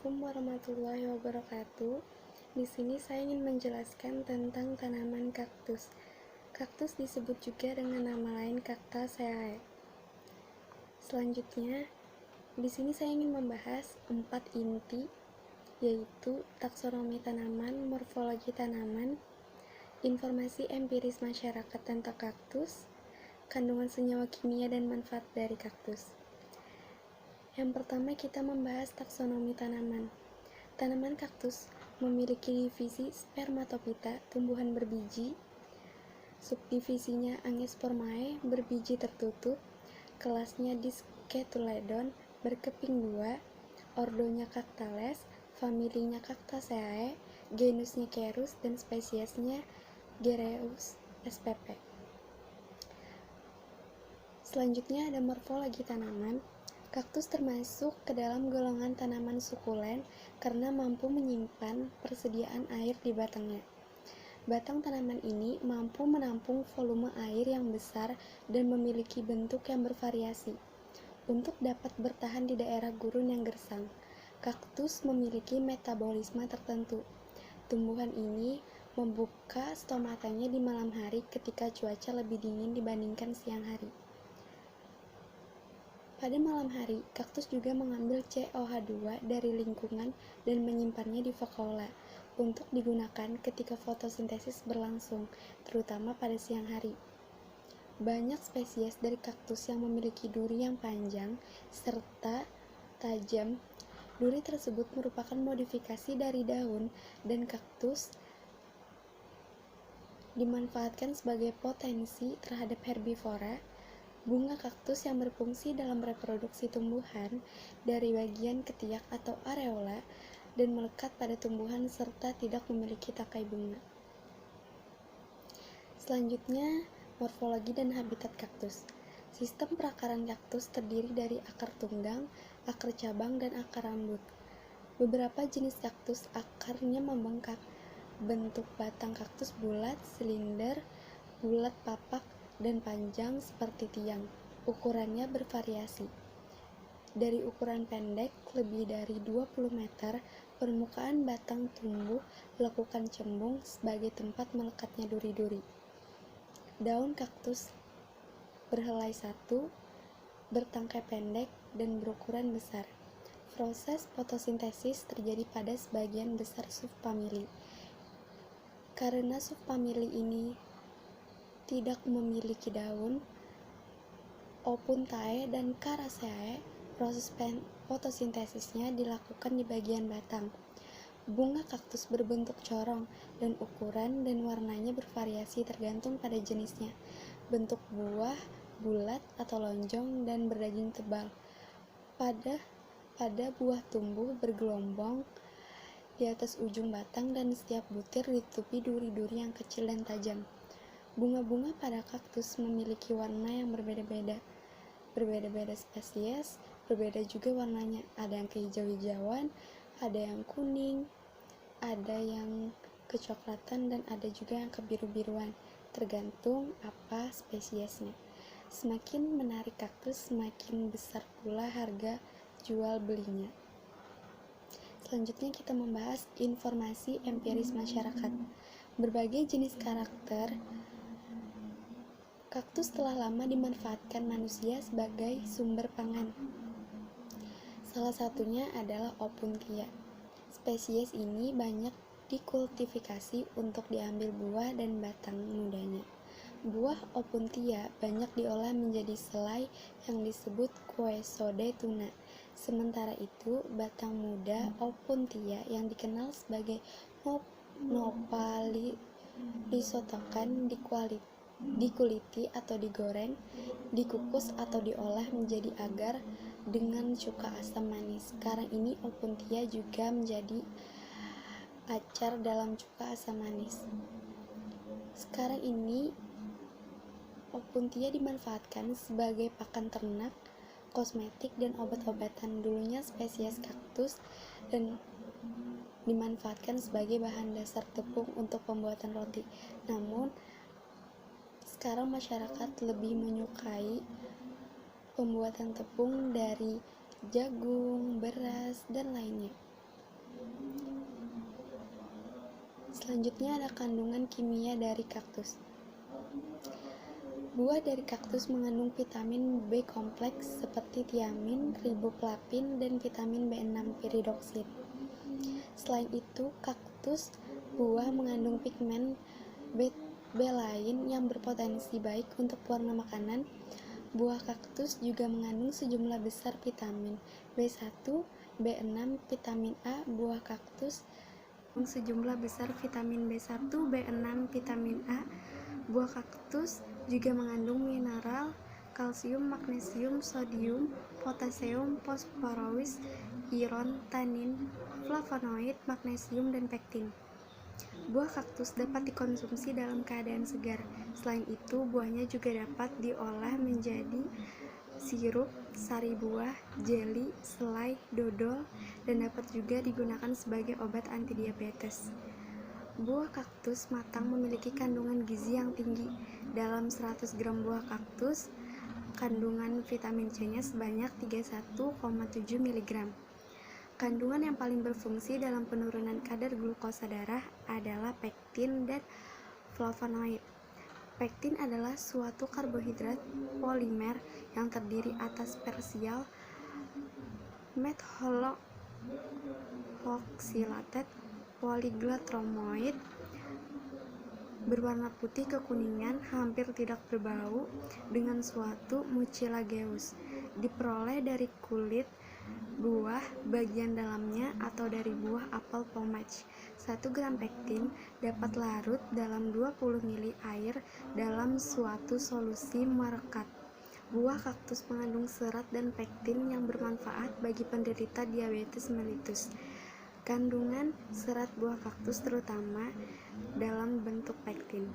Assalamualaikum warahmatullahi wabarakatuh. Di sini saya ingin menjelaskan tentang tanaman kaktus. Kaktus disebut juga dengan nama lain Cactaceae. Selanjutnya, di sini saya ingin membahas 4 inti, yaitu taksonomi tanaman, morfologi tanaman, informasi empiris masyarakat tentang kaktus, kandungan senyawa kimia dan manfaat dari kaktus. Yang pertama, kita membahas taksonomi tanaman. Tanaman kaktus memiliki divisi Spermatophyta, tumbuhan berbiji, subdivisinya Angiospermae, berbiji tertutup, kelasnya Discotyledon, berkeping 2, ordonya Cactales, familinya Cactaceae, genusnya Quercus, dan spesiesnya Gereus spp. Selanjutnya ada morfologi tanaman. Kaktus termasuk ke dalam golongan tanaman sukulen karena mampu menyimpan persediaan air di batangnya. Batang tanaman ini mampu menampung volume air yang besar dan memiliki bentuk yang bervariasi. Untuk dapat bertahan di daerah gurun yang gersang, kaktus memiliki metabolisme tertentu. Tumbuhan ini membuka stomatanya di malam hari ketika cuaca lebih dingin dibandingkan siang hari. Pada malam hari, kaktus juga mengambil COH2 dari lingkungan dan menyimpannya di vakuola untuk digunakan ketika fotosintesis berlangsung, terutama pada siang hari. Banyak spesies dari kaktus yang memiliki duri yang panjang serta tajam. Duri tersebut merupakan modifikasi dari daun, dan kaktus dimanfaatkan sebagai potensi terhadap herbivora. Bunga kaktus yang berfungsi dalam reproduksi tumbuhan dari bagian ketiak atau areola dan melekat pada tumbuhan serta tidak memiliki tangkai bunga. Selanjutnya, morfologi dan habitat kaktus. Sistem perakaran kaktus terdiri dari akar tunggang, akar cabang, dan akar rambut. Beberapa jenis kaktus akarnya membengkak. Bentuk batang kaktus bulat, silinder, bulat papak, dan panjang seperti tiang. Ukurannya bervariasi. Dari ukuran pendek lebih dari 20 meter, permukaan batang tumbuh lekukan cembung sebagai tempat melekatnya duri-duri. Daun kaktus berhelai satu, bertangkai pendek, dan berukuran besar. Proses fotosintesis terjadi pada sebagian besar subfamili. Karena subfamili ini tidak memiliki daun, Opuntae dan Caraceae, proses fotosintesisnya dilakukan di bagian batang. Bunga kaktus berbentuk corong dan ukuran dan warnanya bervariasi tergantung pada jenisnya. Bentuk buah bulat atau lonjong dan berdaging tebal. Pada buah tumbuh bergelombang di atas ujung batang dan setiap butir ditutupi duri-duri yang kecil dan tajam. Bunga-bunga pada kaktus memiliki warna yang berbeda-beda spesies, berbeda juga warnanya. Ada yang kehijau-hijauan, ada yang kuning, ada yang kecoklatan, dan ada juga yang kebiru-biruan, tergantung apa spesiesnya. Semakin menarik kaktus, semakin besar pula harga jual belinya. Selanjutnya kita membahas informasi empiris masyarakat. Berbagai jenis karakter kaktus telah lama dimanfaatkan manusia sebagai sumber pangan. Salah satunya adalah Opuntia. Spesies ini banyak dikultifikasi untuk diambil buah dan batang mudanya. Buah Opuntia banyak diolah menjadi selai yang disebut kue sode tuna. Sementara itu, batang muda Opuntia yang dikenal sebagai nopal risotokan dikuliti atau digoreng, dikukus atau diolah menjadi agar dengan cuka asam manis. Sekarang ini Opuntia juga menjadi acar dalam cuka asam manis. Sekarang ini Opuntia dimanfaatkan sebagai pakan ternak, kosmetik, dan obat-obatan. Dulunya spesies kaktus dan dimanfaatkan sebagai bahan dasar tepung untuk pembuatan roti. Namun sekarang masyarakat lebih menyukai pembuatan tepung dari jagung, beras, dan lainnya. Selanjutnya ada kandungan kimia dari kaktus. Buah dari kaktus mengandung vitamin B kompleks seperti tiamin, riboflavin, dan vitamin B6 piridoksid. Selain itu, kaktus buah mengandung pigmen B lain yang berpotensi baik untuk pewarna makanan. Buah kaktus juga mengandung sejumlah besar vitamin B1, B6, vitamin A. Buah kaktus sejumlah besar vitamin B1, B6, vitamin A. Buah kaktus juga mengandung mineral, kalsium, magnesium, sodium, potasium, fosforus, iron, tanin, flavonoid, magnesium, dan pektin. Buah kaktus dapat dikonsumsi dalam keadaan segar. Selain itu, buahnya juga dapat diolah menjadi sirup, sari buah, jeli, selai, dodol, dan dapat juga digunakan sebagai obat antidiabetes. Buah kaktus matang memiliki kandungan gizi yang tinggi. Dalam 100 gram buah kaktus, kandungan vitamin C-nya sebanyak 31,7 mg. Kandungan yang paling berfungsi dalam penurunan kadar glukosa darah adalah pektin dan flavonoid. Pektin adalah suatu karbohidrat polimer yang terdiri atas parsial methylhaloxylate polyglutamate berwarna putih kekuningan, hampir tidak berbau, dengan suatu mucilageus. Diperoleh dari kulit buah bagian dalamnya atau dari buah apel pomage. 1 gram pektin dapat larut dalam 20 ml air dalam suatu solusi merekat. Buah kaktus mengandung serat dan pektin yang bermanfaat bagi penderita diabetes mellitus. Kandungan serat buah kaktus terutama dalam bentuk pektin.